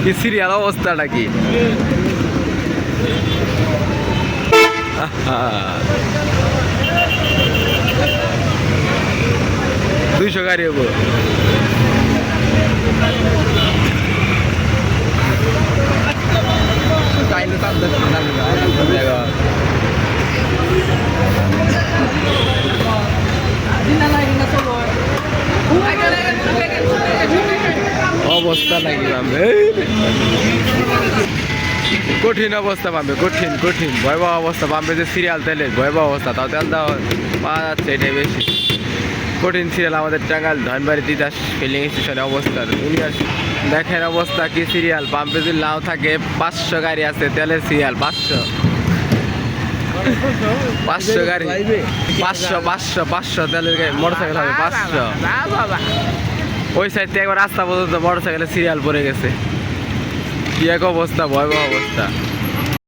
কি সিরিয়াল অবস্থাটা কি? 200 গাড়ি হবো। অবস্থা নাকি পাবে, কঠিন অবস্থা পাবে, কঠিন কঠিন ভয়াবহ অবস্থা পাবে। যে সিরিয়াল তেলের ভয়াবহ অবস্থা, তাও তেল দেওয়া পাওয়া যাচ্ছে, এটাই বেশি কঠিন সিরিয়াল। আমাদের টাঙ্গাইল ধনবাড়ি তিতাস ফিলিং স্টেশনের অবস্থা দেখেন অবস্থা কি সিরিয়াল। পাম্পে যদি নাও থাকে 500 গাড়ি আছে তেলের সিরিয়াল, 500 গাড়ি, 500 তেলের গাড়ি, মোটরসাইকেল হবে 500। ওই সাইড থেকে একবার রাস্তা পর্যন্ত মোটরসাইকেলের সিরিয়াল পড়ে গেছে। কি এক অবস্থা, ভয়াবহ অবস্থা।